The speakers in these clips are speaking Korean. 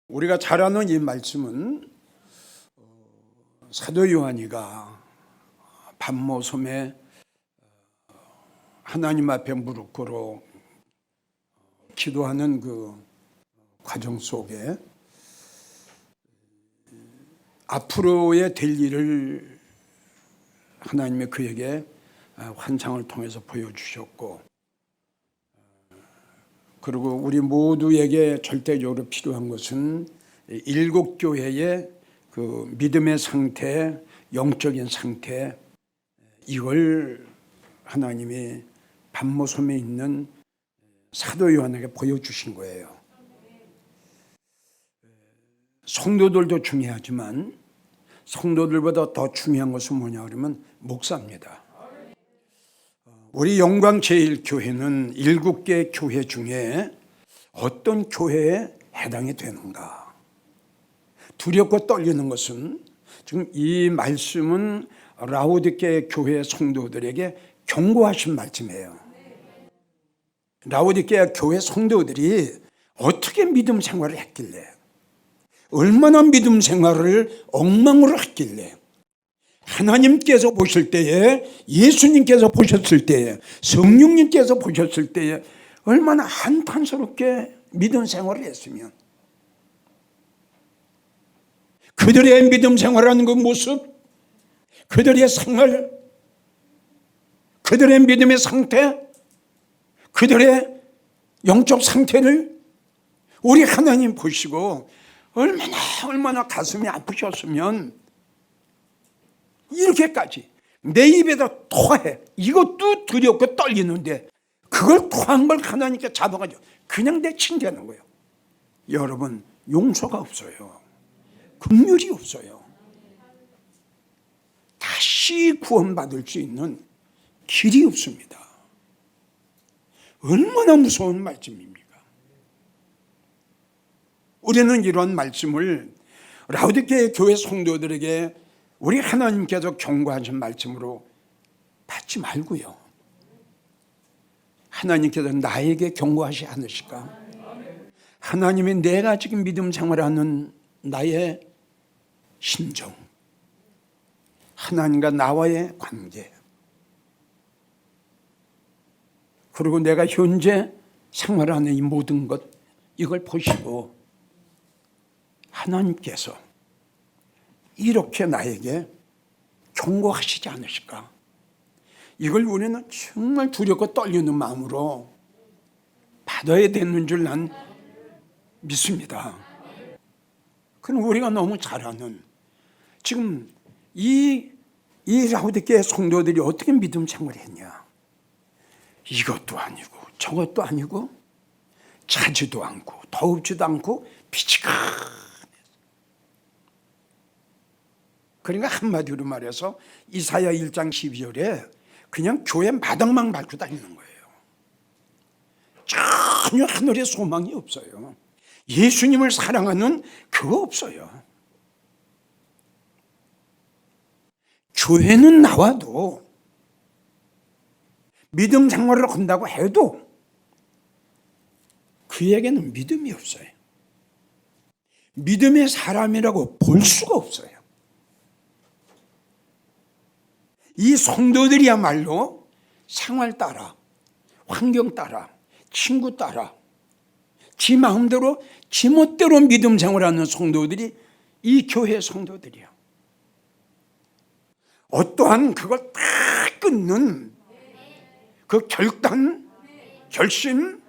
우리가 잘 아는 이 말씀은 사도 요한이가 밤모섬에 하나님 앞에 무릎 꿇어 기도하는 그 과정 속에 앞으로의 될 일을 하나님이 그에게 환상을 통해서 보여주셨고, 그리고 우리 모두에게 절대적으로 필요한 것은 일곱 교회의 그 믿음의 상태, 영적인 상태, 이걸 하나님이 밤모섬에 있는 사도 요한에게 보여주신 거예요. 성도들도 중요하지만 성도들보다 더 중요한 것은 뭐냐 그러면 목사입니다. 우리 영광제일교회는 7개 교회 중에 어떤 교회에 해당이 되는가? 두렵고 떨리는 것은 지금 이 말씀은 라오디게 교회 성도들에게 경고하신 말씀이에요. 라오디게 교회 성도들이 어떻게 믿음 생활을 했길래, 얼마나 믿음 생활을 엉망으로 했길래, 하나님께서 보실 때에, 예수님께서 보셨을 때에, 성령님께서 보셨을 때에 얼마나 한탄스럽게 믿음 생활을 했으면, 그들의 믿음 생활하는 그 모습, 그들의 생활, 그들의 믿음의 상태, 그들의 영적 상태를 우리 하나님 보시고 얼마나 가슴이 아프셨으면 이렇게까지 내 입에다 토해, 이것도 두렵고 떨리는데 그걸 토한 걸 하나님께 잡아가지고 그냥 내친다는 거예요. 여러분, 용서가 없어요. 긍휼이 없어요. 다시 구원받을 수 있는 길이 없습니다. 얼마나 무서운 말씀입니까? 우리는 이런 말씀을 라오디게 교회 성도들에게 우리 하나님께서 경고하신 말씀으로 받지 말고요, 하나님께서 나에게 경고하시지 않으실까? 하나님이 내가 지금 믿음 생활하는 나의 심정, 하나님과 나와의 관계, 그리고 내가 현재 생활하는 이 모든 것, 이걸 보시고 하나님께서 이렇게 나에게 경고하시지 않으실까? 이걸 우리는 정말 두렵고 떨리는 마음으로 받아야 되는 줄 난 믿습니다. 그럼 우리가 너무 잘 아는, 지금 이 라오디게 성도들이 어떻게 믿음 생활을 했냐? 이것도 아니고 저것도 아니고 차지도 않고 더웁지도 않고 빛이 그러니까 한마디로 말해서 이사야 1장 12절에 그냥 교회 마당만 밟고 다니는 거예요. 전혀 하늘에 소망이 없어요. 예수님을 사랑하는 그거 없어요. 교회는 나와도, 믿음 생활을 한다고 해도 그에게는 믿음이 없어요. 믿음의 사람이라고 볼 수가 없어요. 이 성도들이야말로 생활 따라, 환경 따라, 친구 따라, 지 마음대로, 지 멋대로 믿음 생활하는 성도들이 이 교회 성도들이야. 어떠한 그걸 다 끊는 그 결단, 결심.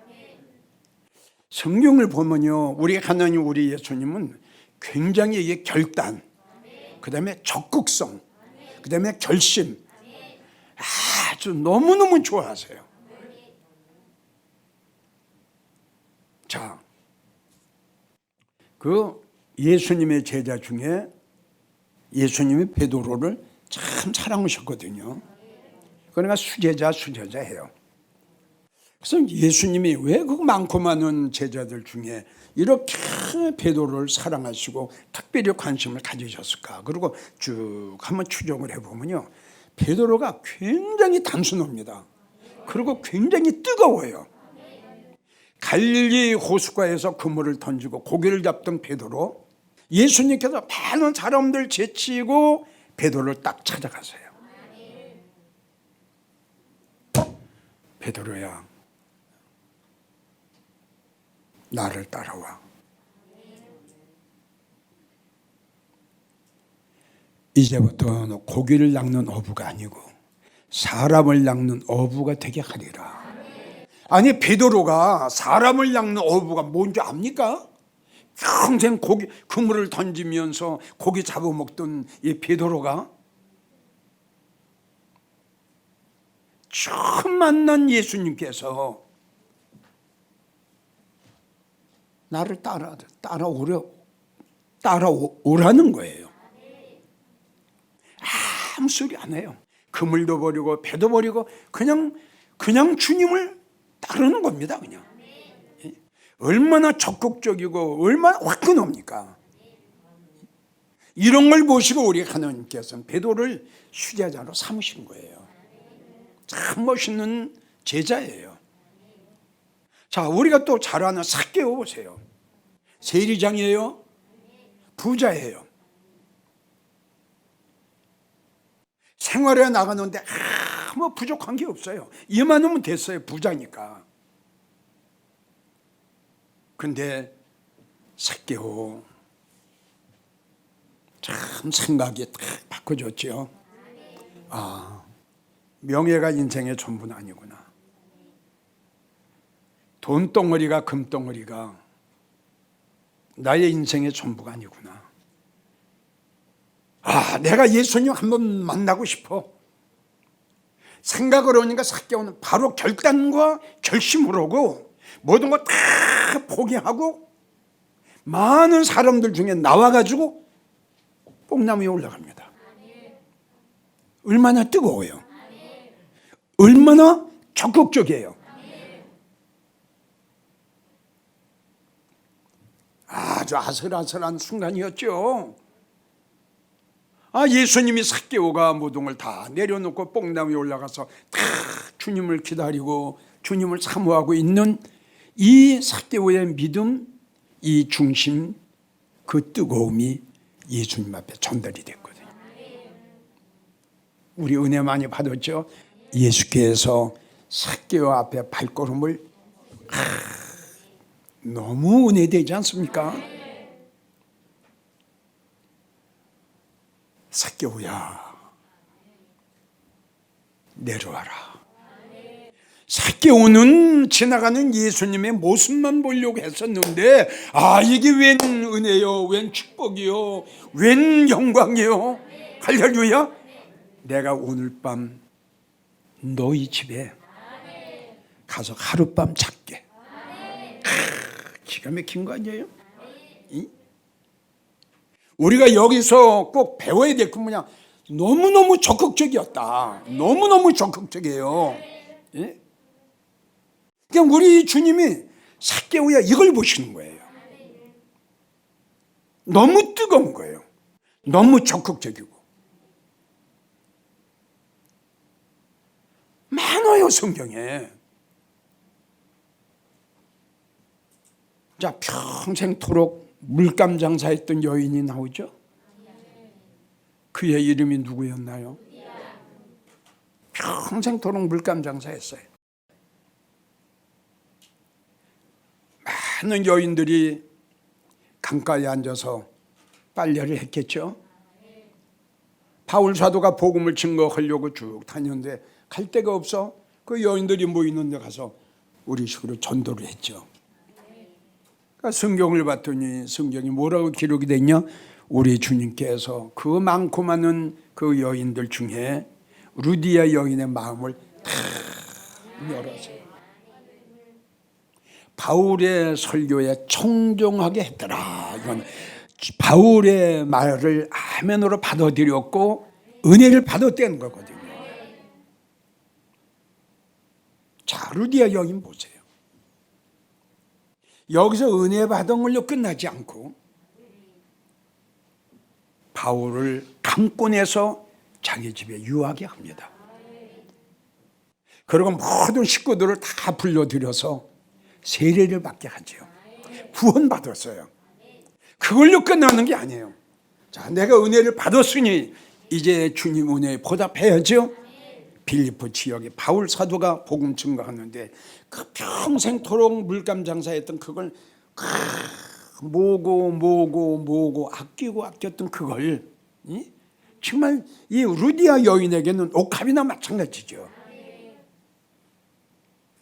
성경을 보면요, 우리 하나님, 우리 예수님은 굉장히 이게 결단, 그 다음에 적극성, 그 다음에 결심, 아주 너무너무 좋아하세요. 자, 그 예수님의 제자 중에 예수님이 베드로를 참 사랑하셨거든요. 그러니까 수제자예요. 그래서 예수님이 왜 그 많고 많은 제자들 중에 이렇게 베드로를 사랑하시고 특별히 관심을 가지셨을까? 그리고 쭉 한번 추적을 해보면요, 베드로가 굉장히 단순합니다. 그리고 굉장히 뜨거워요. 갈릴리 호숫가에서 그물을 던지고 고기를 잡던 베드로, 예수님께서 많은 사람들 제치고 베드로를 딱 찾아가세요. 베드로야, 나를 따라와. 이제부터 너 고기를 낚는 어부가 아니고 사람을 낚는 어부가 되게 하리라. 아니, 베드로가 사람을 낚는 어부가 뭔지 압니까? 평생 고기 그물을 던지면서 고기 잡아먹던 이 베드로가 처음 만난 예수님께서 나를 따라오라는 거예요. 아무 소리 안 해요. 그물도 버리고 배도 버리고 그냥 주님을 따르는 겁니다. 그냥. 얼마나 적극적이고 얼마나 화끈합니까? 이런 걸 보시고 우리 하나님께서는 베드로를 수제자로 삼으신 거예요. 참 멋있는 제자예요. 자, 우리가 또 잘 아는 삭개오 보세요. 세리장이에요. 부자예요. 생활에 나가는데 아무 부족한 게 없어요. 이만하면 됐어요. 부자니까. 근데 삭개오 참 생각이 딱 바꿔줬죠. 아, 명예가 인생의 전부는 아니구나. 돈덩어리가 금덩어리가 나의 인생의 전부가 아니구나. 아, 내가 예수님 한번 만나고 싶어. 생각을 하니까 삭개오는 바로 결단과 결심을 하고 모든 거 다 포기하고 많은 사람들 중에 나와가지고 뽕나무 위에 올라갑니다. 얼마나 뜨거워요. 얼마나 적극적이에요. 아주 아슬아슬한 순간이었죠. 아, 예수님이 삭개오가 모든 걸 다 내려놓고 뽕나무 위에 올라가서 다 주님을 기다리고 주님을 사모하고 있는 이 삭개오의 믿음, 이 중심, 그 뜨거움이 예수님 앞에 전달이 됐거든요. 우리 은혜 많이 받았죠. 예수께서 삭개오 앞에 발걸음을 너무 은혜되지 않습니까? 삭개오야, 내려와라. 삭개오는 지나가는 예수님의 모습만 보려고 했었는데, 아, 이게 웬 은혜요, 웬 축복이요, 웬 영광이요. 할렐루야. 내가 오늘 밤 너희 집에 가서 하룻밤 잘게. 기가 막힌 거 아니에요? 우리가 여기서 꼭 배워야 될 건 뭐냐, 너무너무 적극적이었다. 너무너무 적극적이에요. 예? 그냥 우리 주님이 삭개오야 이걸 보시는 거예요. 너무 뜨거운 거예요. 너무 적극적이고. 많아요, 성경에. 자, 평생토록 물감 장사했던 여인이 나오죠. 그의 이름이 누구였나요? 평생토록 물감 장사했어요. 많은 여인들이 강가에 앉아서 빨래를 했겠죠. 바울 사도가 복음을 증거하려고 쭉 다녔는데 갈 데가 없어 그 여인들이 모이는 데 가서 우리식으로 전도를 했죠. 그러니까 성경을 봤더니 성경이 뭐라고 기록이 됐냐? 우리 주님께서 그 많고 많은 그 여인들 중에 루디아 여인의 마음을 다 열어서 바울의 설교에 청종하게 했더라. 이건 바울의 말을 아멘으로 받아들였고 은혜를 받았다는 거거든요. 자, 루디아 여인 보세요. 여기서 은혜 받은 걸로 끝나지 않고 바울을 강권해서 자기 집에 유하게 합니다. 그리고 모든 식구들을 다 불러들여서 세례를 받게 하죠. 구원받았어요. 그걸로 끝나는 게 아니에요. 자, 내가 은혜를 받았으니 이제 주님 은혜에 보답해야죠. 빌립보 지역에 바울 사도가 복음 증거하는데 그 평생토록 물감 장사했던 그걸 모고 아꼈던 그걸 정말 이 루디아 여인에게는 옥합이나 마찬가지죠.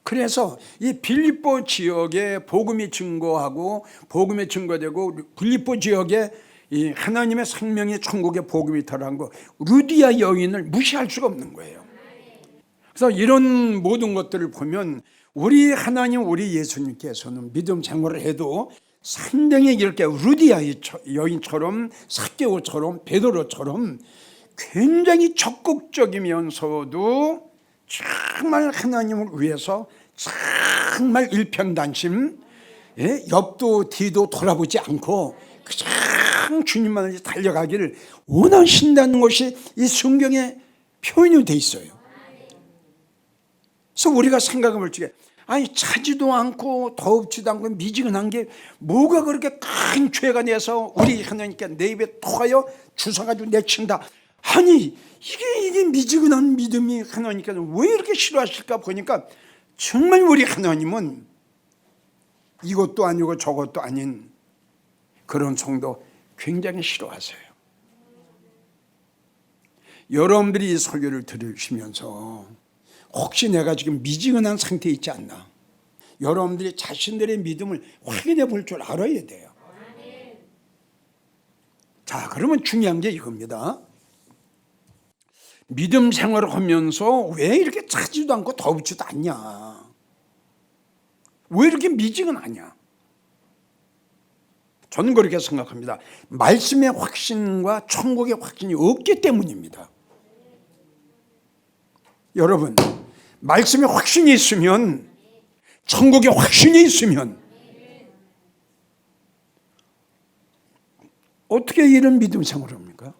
그래서 이 빌립보 지역에 복음이 증거하고 복음이 증거되고 빌립보 지역에 이 하나님의 생명의 천국의 복음이 들어간 거 루디아 여인을 무시할 수가 없는 거예요. 그래서 이런 모든 것들을 보면 우리 하나님 우리 예수님께서는 믿음 생활을 해도 상당히 이렇게 루디아 여인처럼 삭개오처럼 베드로처럼 굉장히 적극적이면서도 정말 하나님을 위해서 정말 일편단심, 옆도 뒤도 돌아보지 않고 그냥 주님만을 달려가기를 원하신다는 것이 이 성경에 표현이 돼 있어요. 그래서 우리가 생각해볼 적에 아니 차지도 않고 더웁지도 않고 미지근한 게 뭐가 그렇게 큰 죄가 돼서 우리 하나님께 내 입에 토하여 주워가지고 내친다. 아니 이게 미지근한 믿음이 하나님께서 왜 이렇게 싫어하실까 보니까 정말 우리 하나님은 이것도 아니고 저것도 아닌 그런 성도 굉장히 싫어하세요. 여러분들이 이 설교를 들으시면서 혹시 내가 지금 미지근한 상태에 있지 않나, 여러분들이 자신들의 믿음을 확인해 볼 줄 알아야 돼요. 자, 그러면 중요한 게 이겁니다. 믿음 생활을 하면서 왜 이렇게 차지도 않고 더우지도 않냐, 왜 이렇게 미지근하냐. 저는 그렇게 생각합니다. 말씀의 확신과 천국의 확신이 없기 때문입니다. 여러분, 말씀의 확신이 있으면, 천국의 확신이 있으면 어떻게 이런 믿음 생활을 합니까?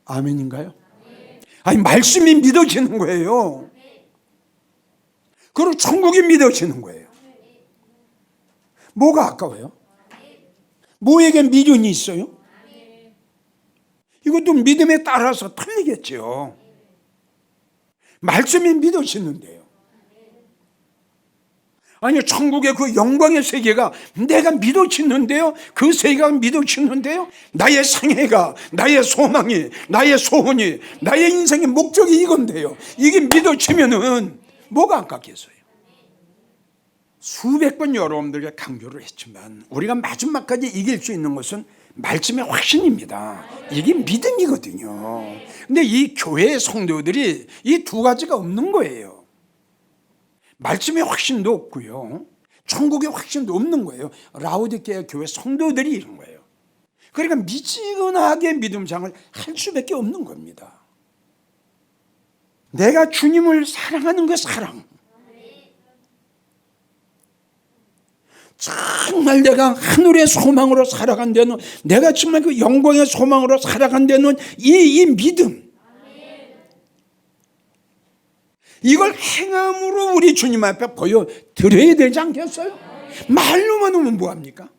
아멘인가요? 아니, 말씀이 믿어지는 거예요. 그리고 천국이 믿어지는 거예요. 뭐가 아까워요? 뭐에게 미련이 있어요? 이것도 믿음에 따라서 틀리겠죠. 말씀이 믿어지는데요. 아니, 천국의 그 영광의 세계가 내가 믿어지는데요. 그 세계가 믿어지는데요. 나의 생애가, 나의 소망이, 나의 소원이, 나의 인생의 목적이 이건데요. 이게 믿어지면은 뭐가 아깝겠어요? 수백 번 여러분들에게 강조를 했지만 우리가 마지막까지 이길 수 있는 것은 말씀의 확신입니다. 이게 믿음이거든요. 근데 이 교회의 성도들이 이 두 가지가 없는 거예요. 말씀의 확신도 없고요, 천국의 확신도 없는 거예요. 라오디게아 교회 성도들이 이런 거예요. 그러니까 미지근하게 믿음생활을 할 수밖에 없는 겁니다. 내가 주님을 사랑하는 그 사랑, 정말 내가 하늘의 소망으로 살아간다는, 내가 정말 그 영광의 소망으로 살아간다는 이 믿음, 이걸 행함으로 우리 주님 앞에 보여드려야 되지 않겠어요? 말로만 하면 뭐합니까?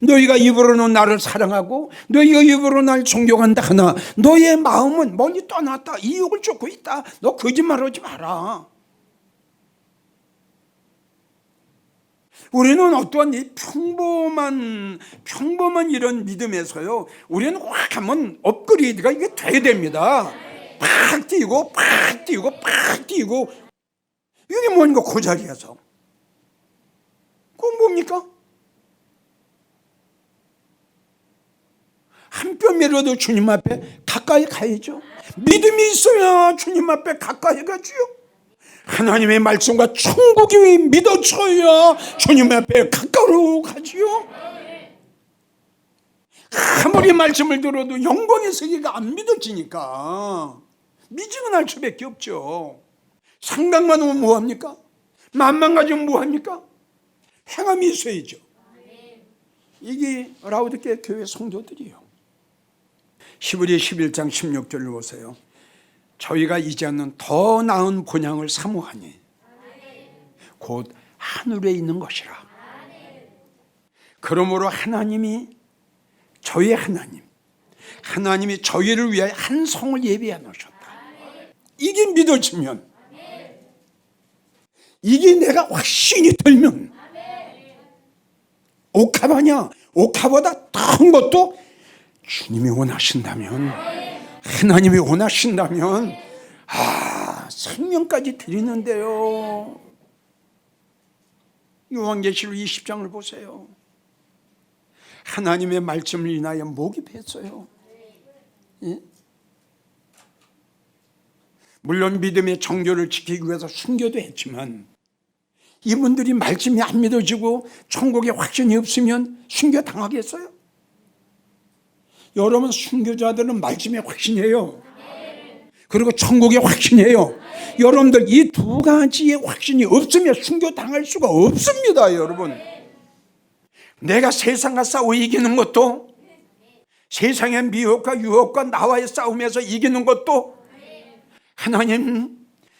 너희가 입으로는 나를 사랑하고 너희가 입으로 날 존경한다 하나 너의 마음은 멀리 떠났다, 이욕을 쫓고 있다. 너 거짓말하지 마라. 우리는 어떠한 이 평범한 이런 믿음에서요, 우리는 확 하면 업그레이드가 이게 돼야 됩니다. 팍 뛰고 팍 뛰고 팍 뛰고, 이게 뭔가 그 자리에서 그건 뭡니까? 한 뼘이라도 주님 앞에 가까이 가야죠. 믿음이 있어야 주님 앞에 가까이 가지요. 하나님의 말씀과 천국이 믿어져야 주님 앞에 가까이 가지요. 아무리 말씀을 들어도 영광의 세계가 안 믿어지니까 미지근할 수밖에 없죠. 생각만 하면 뭐합니까? 마음만 가지면 뭐합니까? 행함이 있어야죠. 이게 라오디게아 교회 성도들이요. 히브리 11장 16절을 보세요. 저희가 이제는 더 나은 본향을 사모하니 곧 하늘에 있는 것이라. 그러므로 하나님이 저희 하나님이 저희를 위하여 한 성을 예비해 놓으셨다. 이게 믿어지면, 이게 내가 확신이 들면, 옥합하냐? 옥합보다 큰 것도 주님이 원하신다면, 하나님이 원하신다면, 생명까지 드리는데요. 요한계시록 20장을 보세요. 하나님의 말씀을 인하여 목이 팼어요. 예? 물론 믿음의 정교를 지키기 위해서 순교도 했지만, 이분들이 말씀이 안 믿어지고 천국에 확신이 없으면 순교 당하겠어요? 여러분, 순교자들은 말씀에 확신해요. 그리고 천국에 확신해요. 여러분들 이 두 가지의 확신이 없으면 순교 당할 수가 없습니다. 여러분, 내가 세상과 싸워 이기는 것도, 세상의 미혹과 유혹과 나와의 싸움에서 이기는 것도, 하나님,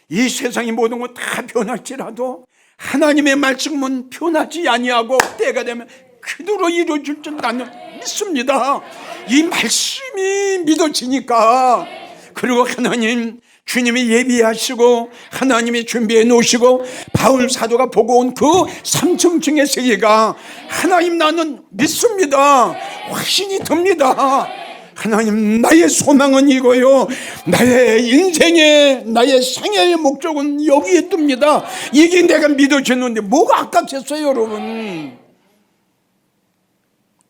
이 세상의 모든 것 다 변할지라도 하나님의 말씀은 변하지 아니하고 때가 되면 그대로 이루어질 줄 나는 믿습니다. 이 말씀이 믿어지니까. 그리고 하나님, 주님이 예비하시고 하나님이 준비해 놓으시고 바울 사도가 보고 온 그 3층층의 세계가, 하나님, 나는 믿습니다. 확신이 듭니다. 하나님, 나의 소망은 이거요, 나의 인생의, 나의 생애의 목적은 여기에 뜹니다. 이게 내가 믿어지는데 뭐가 아깝겠어요? 여러분,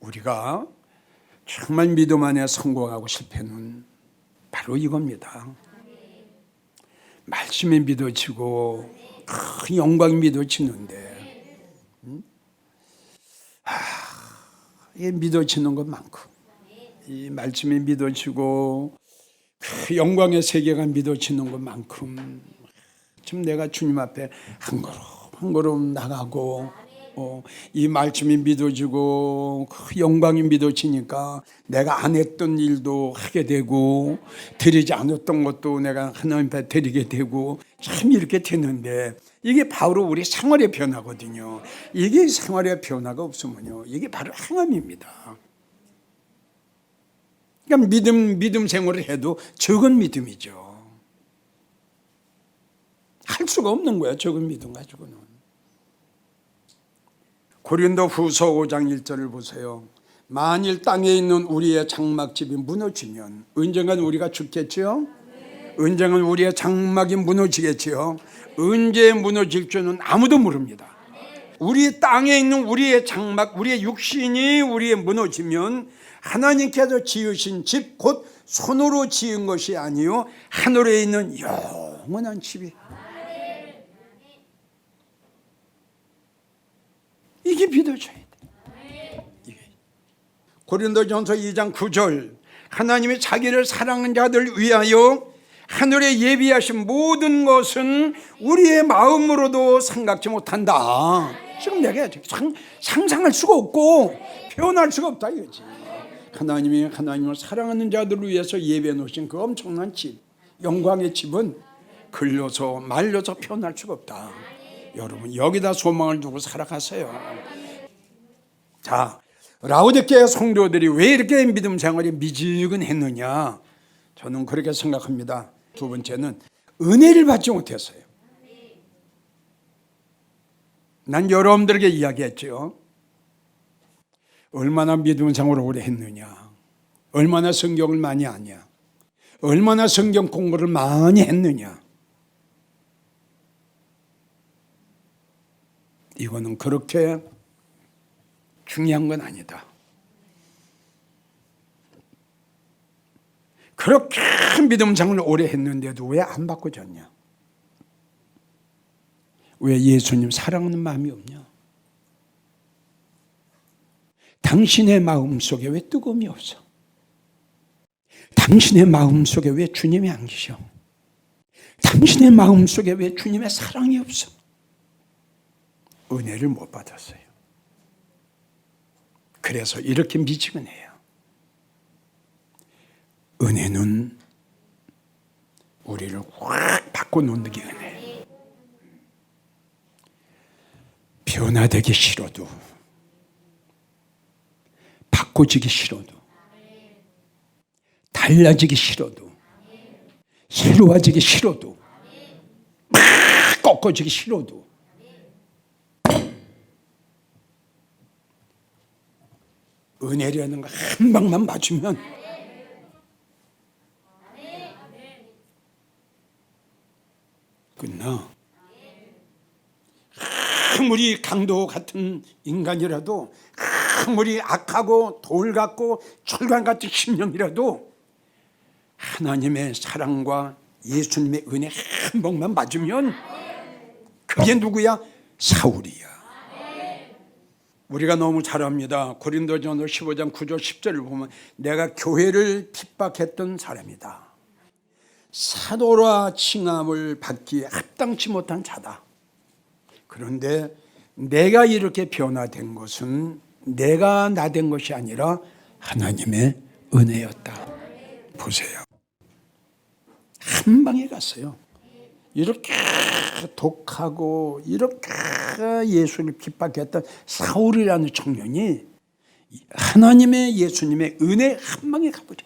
우리가 정말 믿음 안에 성공하고 실패는 바로 이겁니다. 말씀이 믿어지고 큰 영광이 믿어지는데, 이게 믿어지는 것만큼, 이 말씀이 믿어지고 그 영광의 세계가 믿어지는 것만큼 지금 내가 주님 앞에 한 걸음 한 걸음 나가고, 이 말씀이 믿어지고 그 영광이 믿어지니까 내가 안 했던 일도 하게 되고, 드리지 않았던 것도 내가 하나님 앞에 드리게 되고, 참 이렇게 되는데, 이게 바로 우리 생활의 변화거든요. 이게 생활의 변화가 없으면요, 이게 바로 행함입니다. 그러니까 믿음 생활을 해도 적은 믿음이죠. 할 수가 없는 거야, 적은 믿음 가지고는. 고린도 후서 5장 1절을 보세요. 만일 땅에 있는 우리의 장막집이 무너지면 언젠간 우리가 죽겠죠? 언젠간 우리의 장막이 무너지겠죠? 언제 무너질 줄은 아무도 모릅니다. 우리 땅에 있는 우리의 장막, 우리의 육신이 우리의 무너지면 하나님께서 지으신 집, 곧 손으로 지은 것이 아니요 하늘에 있는 영원한 집이, 이게 믿어져야 돼. 고린도전서 2장 9절, 하나님이 자기를 사랑하는 자들 위하여 하늘에 예비하신 모든 것은 우리의 마음으로도 생각지 못한다. 지금 내가 상상할 수가 없고 표현할 수가 없다 이거지. 하나님이 하나님을 사랑하는 자들을 위해서 예비해 놓으신 그 엄청난 집, 영광의 집은 글려서 말려서 표현할 수가 없다. 여러분, 여기다 소망을 두고 살아가세요. 자, 라오디게아 성도들이 왜 이렇게 믿음 생활이 미지근했느냐? 저는 그렇게 생각합니다. 두 번째는 은혜를 받지 못했어요. 난 여러분들에게 이야기했죠. 얼마나 믿음 생활을 오래 했느냐, 얼마나 성경을 많이 아냐, 얼마나 성경 공부를 많이 했느냐. 이거는 그렇게 중요한 건 아니다. 그렇게 믿음 생활을 오래 했는데도 왜 안 바꿔졌냐? 왜 예수님 사랑하는 마음이 없냐? 당신의 마음속에 왜 뜨거움이 없어? 당신의 마음속에 왜 주님이 안 계셔? 당신의 마음속에 왜 주님의 사랑이 없어? 은혜를 못 받았어요. 그래서 이렇게 미지근해요. 은혜는 우리를 확 바꿔놓는 게 은혜. 변화되기 싫어도, 바꿔지기 싫어도, 달라지기 싫어도, 새로워지기 싫어도, 막 꺾어지기 싫어도 은혜라는 거 한 방만 맞으면 끝나. 아무리 강도 같은 인간이라도, 아무리 악하고 돌 같고 철강 같은 심령이라도 하나님의 사랑과 예수님의 은혜 한 방만 맞으면 그게 누구야? 사울이야. 우리가 너무 잘 압니다. 고린도전서 15장 9절 10절을 보면 내가 교회를 핍박했던 사람이다. 사도라 칭함을 받기에 합당치 못한 자다. 그런데 내가 이렇게 변화된 것은 내가 나된 것이 아니라 하나님의 은혜였다. 보세요. 한 방에 갔어요. 이렇게 독하고 이렇게 예수를 핍박했던 사울이라는 청년이 하나님의 예수님의 은혜 한 방에 가버려.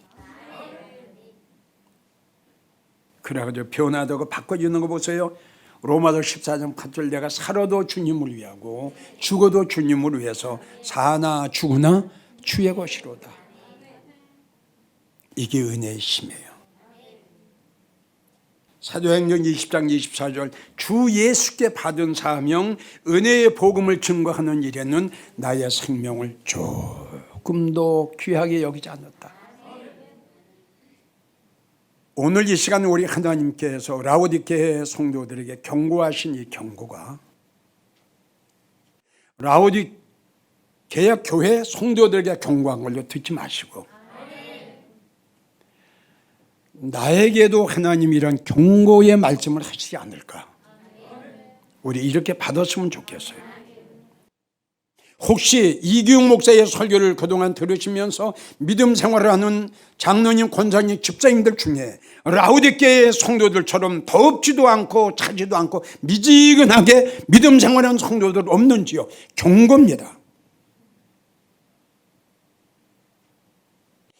그래가지고 변화되고 바꿔지는 거 보세요. 로마서 14장 8절 내가 살아도 주님을 위하고 죽어도 주님을 위해서 사나 죽으나 주의 것이로다. 이게 은혜의 힘이에요. 사도행전 20장 24절 주 예수께 받은 사명 은혜의 복음을 증거하는 일에는 나의 생명을 조금도 귀하게 여기지 않았다. 오늘 이 시간 우리 하나님께서 라오디게아 성도들에게 경고하신 이 경고가 라오디게아 교회 성도들에게 경고한 걸로 듣지 마시고 나에게도 하나님이 이런 경고의 말씀을 하시지 않을까. 우리 이렇게 받았으면 좋겠어요. 혹시 이기웅 목사의 설교를 그동안 들으시면서 믿음 생활을 하는 장로님, 권사님, 집사님들 중에 라오디게아의 성도들처럼 더럽지도 않고 차지도 않고 미지근하게 믿음 생활하는 성도들 없는지요? 경고입니다.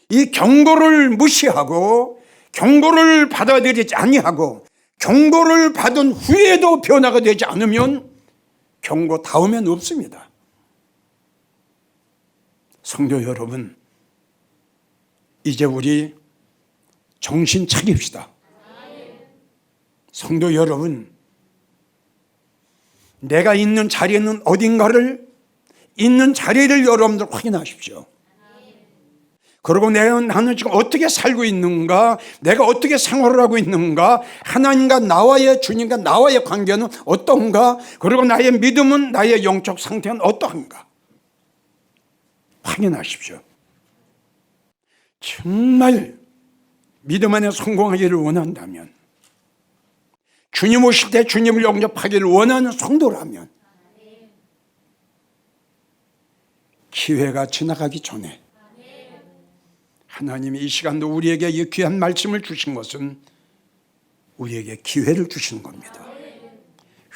이 경고를 무시하고 경고를 받아들이지 아니하고 경고를 받은 후에도 변화가 되지 않으면 경고 다음엔 없습니다. 성도 여러분, 이제 우리 정신 차립시다. 성도 여러분, 내가 있는 자리는 어딘가를 있는 자리를 여러분들 확인하십시오. 그리고 나는 지금 어떻게 살고 있는가, 내가 어떻게 생활을 하고 있는가, 하나님과 나와의 주님과 나와의 관계는 어떤가, 그리고 나의 믿음은, 나의 영적 상태는 어떠한가 확인하십시오. 정말 믿음 안에 성공하기를 원한다면, 주님 오실 때 주님을 영접하기를 원하는 성도라면 기회가 지나가기 전에 하나님이 이 시간도 우리에게 이 귀한 말씀을 주신 것은 우리에게 기회를 주시는 겁니다.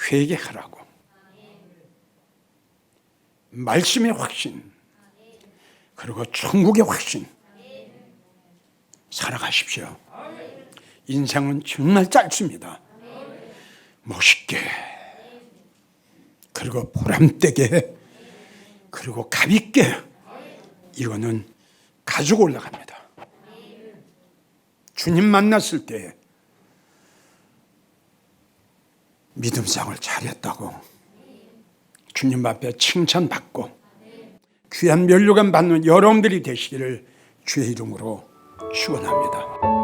회개하라고. 말씀의 확신, 그리고 천국의 확신 살아가십시오. 인생은 정말 짧습니다. 멋있게, 그리고 보람되게, 그리고 가볍게 이거는 가지고 올라갑니다. 주님 만났을 때 믿음상을 잘했다고 주님 앞에 칭찬받고 귀한 면류관 받는 여러분들이 되시기를 주의 이름으로 축원합니다.